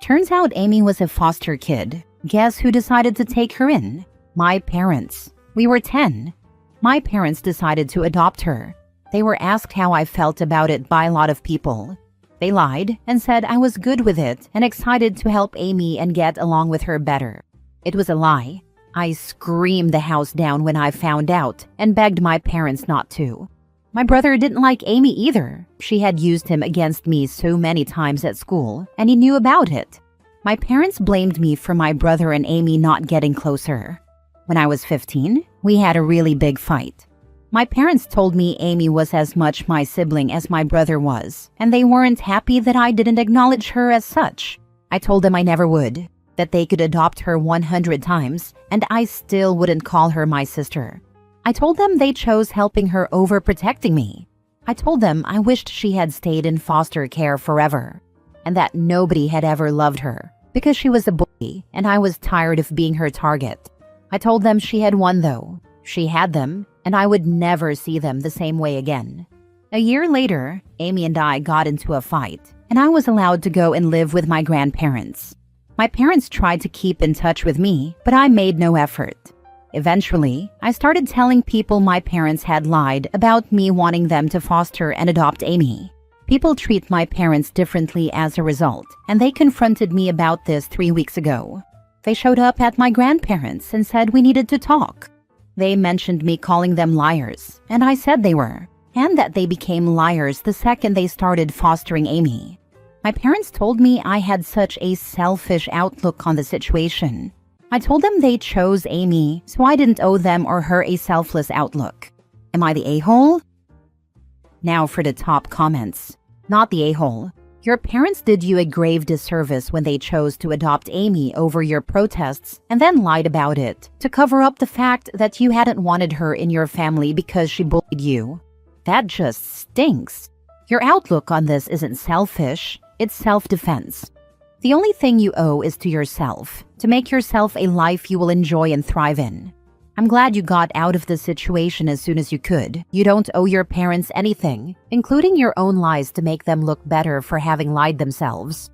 Turns out Amy was a foster kid. Guess who decided to take her in? My parents. We were 10. My parents decided to adopt her. They were asked how I felt about it by a lot of people. They lied and said I was good with it and excited to help Amy and get along with her better. It was a lie. I screamed the house down when I found out and begged my parents not to. My brother didn't like Amy either. She had used him against me so many times at school, and he knew about it. My parents blamed me for my brother and Amy not getting closer. When I was 15, we had a really big fight. My parents told me Amy was as much my sibling as my brother was, and they weren't happy that I didn't acknowledge her as such. I told them I never would, that they could adopt her 100 times, and I still wouldn't call her my sister. I told them they chose helping her over protecting me. I told them I wished she had stayed in foster care forever, and that nobody had ever loved her, because she was a bully, and I was tired of being her target. I told them she had won though. She had them, and I would never see them the same way again. A year later, Amy and I got into a fight, and I was allowed to go and live with my grandparents. My parents tried to keep in touch with me, but I made no effort. Eventually, I started telling people my parents had lied about me wanting them to foster and adopt Amy. People treat my parents differently as a result, and they confronted me about this 3 weeks ago. They showed up at my grandparents and said we needed to talk. They mentioned me calling them liars, and I said they were, and that they became liars the second they started fostering Amy. My parents told me I had such a selfish outlook on the situation. I told them they chose Amy, so I didn't owe them or her a selfless outlook. Am I the a-hole? Now for the top comments. Not the a-hole. Your parents did you a grave disservice when they chose to adopt Amy over your protests and then lied about it to cover up the fact that you hadn't wanted her in your family because she bullied you. That just stinks. Your outlook on this isn't selfish. It's self-defense. The only thing you owe is to yourself, to make yourself a life you will enjoy and thrive in. I'm glad you got out of the situation as soon as you could. You don't owe your parents anything, including your own lies to make them look better for having lied themselves.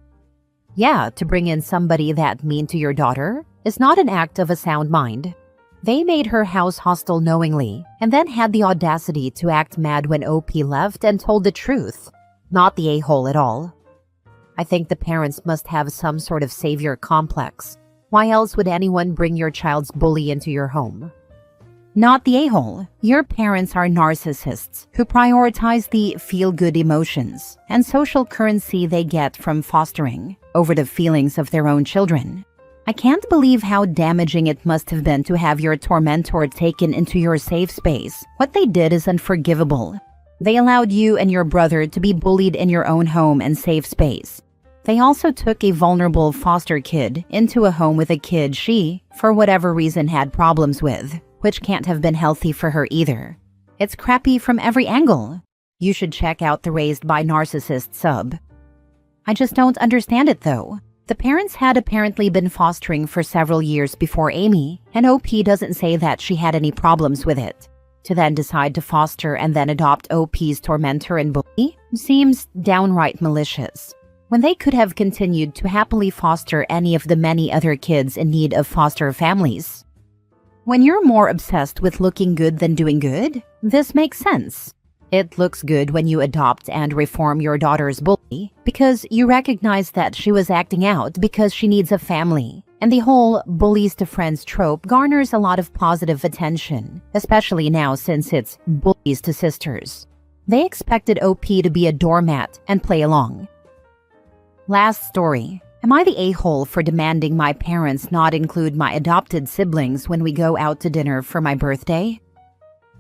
Yeah, to bring in somebody that mean to your daughter is not an act of a sound mind. They made her house hostile knowingly, and then had the audacity to act mad when OP left and told the truth. Not the a-hole at all. I think the parents must have some sort of savior complex. Why else would anyone bring your child's bully into your home? Not the a-hole. Your parents are narcissists who prioritize the feel-good emotions and social currency they get from fostering over the feelings of their own children. I can't believe how damaging it must have been to have your tormentor taken into your safe space. What they did is unforgivable. They allowed you and your brother to be bullied in your own home and safe space. They also took a vulnerable foster kid into a home with a kid she, for whatever reason, had problems with, which can't have been healthy for her either. It's crappy from every angle. You should check out the Raised by Narcissist sub. I just don't understand it though. The parents had apparently been fostering for several years before Amy, and OP doesn't say that she had any problems with it. To then decide to foster and then adopt OP's tormentor and bully seems downright malicious, when they could have continued to happily foster any of the many other kids in need of foster families. When you're more obsessed with looking good than doing good, this makes sense. It looks good when you adopt and reform your daughter's bully because you recognize that she was acting out because she needs a family. And the whole bullies to friends trope garners a lot of positive attention, especially now since it's bullies to sisters. They expected OP to be a doormat and play along. Last story. Am I the a-hole for demanding my parents not include my adopted siblings when we go out to dinner for my birthday?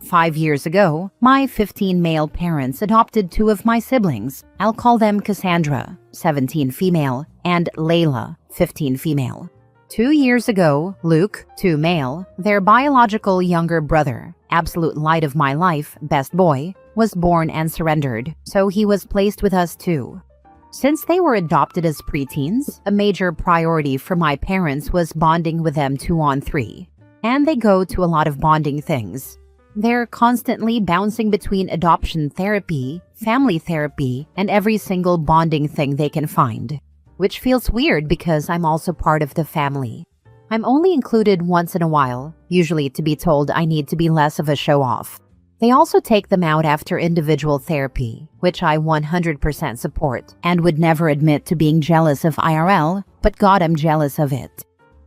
5 years ago, my 15 male parents adopted 2 of my siblings. I'll call them Cassandra, 17 female, and Layla, 15 female. 2 years ago, Luke, 2 male, their biological younger brother, absolute light of my life, best boy, was born and surrendered, so he was placed with us too. Since they were adopted as preteens, a major priority for my parents was bonding with them 2-on-3. And they go to a lot of bonding things. They're constantly bouncing between adoption therapy, family therapy, and every single bonding thing they can find. Which feels weird because I'm also part of the family. I'm only included once in a while, usually to be told I need to be less of a show-off. They also take them out after individual therapy, which I 100% support and would never admit to being jealous of IRL, but God, I'm jealous of it.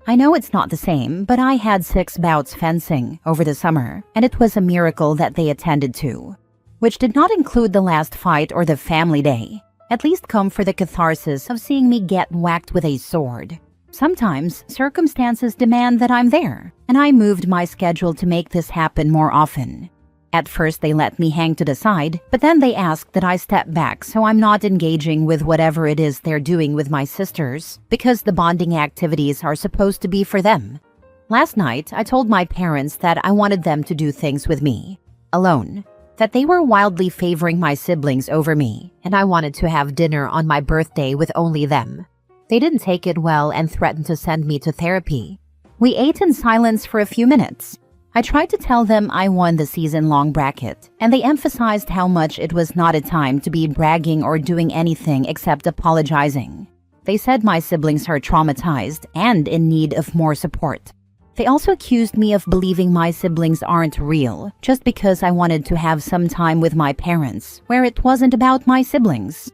I know it's not the same, but I had 6 bouts fencing over the summer, and it was a miracle that they attended to. Which did not include the last fight or the family day. At least come for the catharsis of seeing me get whacked with a sword. Sometimes, circumstances demand that I'm there, and I moved my schedule to make this happen more often. At first, they let me hang to the side, but then they asked that I step back so I'm not engaging with whatever it is they're doing with my sisters, because the bonding activities are supposed to be for them. Last night, I told my parents that I wanted them to do things with me, alone, that they were wildly favoring my siblings over me, and I wanted to have dinner on my birthday with only them. They didn't take it well and threatened to send me to therapy. We ate in silence for a few minutes. I tried to tell them I won the season-long bracket, and they emphasized how much it was not a time to be bragging or doing anything except apologizing. They said my siblings are traumatized and in need of more support. They also accused me of believing my siblings aren't real, just because I wanted to have some time with my parents, where it wasn't about my siblings.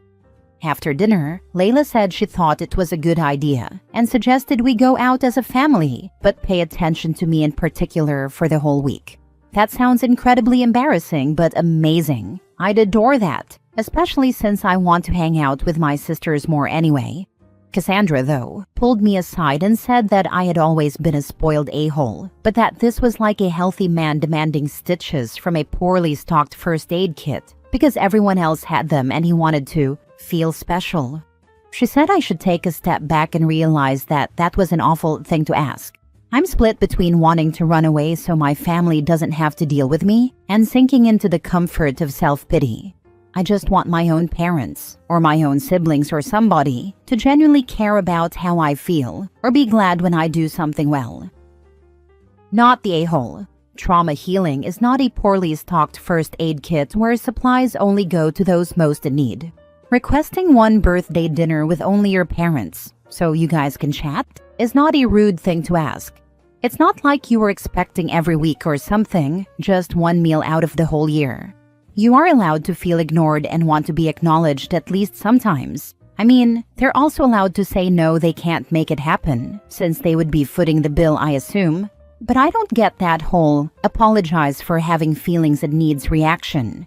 After dinner, Layla said she thought it was a good idea and suggested we go out as a family, but pay attention to me in particular for the whole week. That sounds incredibly embarrassing, but amazing. I'd adore that, especially since I want to hang out with my sisters more anyway. Cassandra, though, pulled me aside and said that I had always been a spoiled a-hole, but that this was like a healthy man demanding stitches from a poorly stocked first aid kit because everyone else had them and he wanted to feel special. She said I should take a step back and realize that that was an awful thing to ask. I'm split between wanting to run away so my family doesn't have to deal with me and sinking into the comfort of self-pity. I just want my own parents, or my own siblings or somebody, to genuinely care about how I feel or be glad when I do something well. Not the a-hole. Trauma healing is not a poorly stocked first aid kit where supplies only go to those most in need. Requesting one birthday dinner with only your parents, so you guys can chat, is not a rude thing to ask. It's not like you were expecting every week or something, just one meal out of the whole year. You are allowed to feel ignored and want to be acknowledged at least sometimes. I mean, they're also allowed to say no, they can't make it happen, since they would be footing the bill, I assume. But I don't get that whole apologize for having feelings and needs reaction.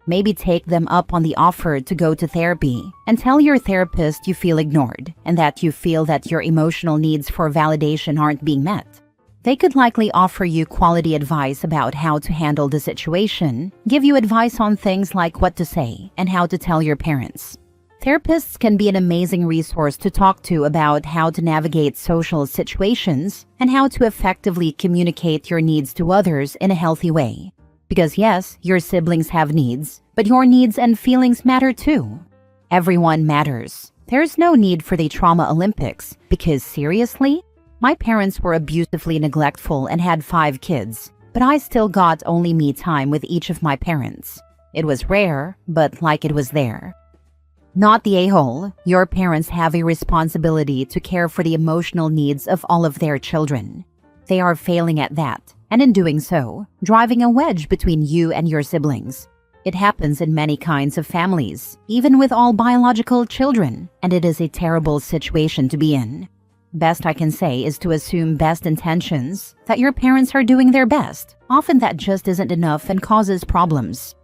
Maybe take them up on the offer to go to therapy and tell your therapist you feel ignored and that you feel that your emotional needs for validation aren't being met. They could likely offer you quality advice about how to handle the situation, give you advice on things like what to say and how to tell your parents. Therapists can be an amazing resource to talk to about how to navigate social situations and how to effectively communicate your needs to others in a healthy way. Because yes, your siblings have needs, but your needs and feelings matter too. Everyone matters. There's no need for the trauma Olympics, because seriously, my parents were abusively neglectful and had 5 kids, but I still got only me time with each of my parents. It was rare, but like it was there. Not the a-hole. Your parents have a responsibility to care for the emotional needs of all of their children. They are failing at that, and in doing so, driving a wedge between you and your siblings. It happens in many kinds of families, even with all biological children, and it is a terrible situation to be in. Best I can say is to assume best intentions, that your parents are doing their best. Often that just isn't enough and causes problems.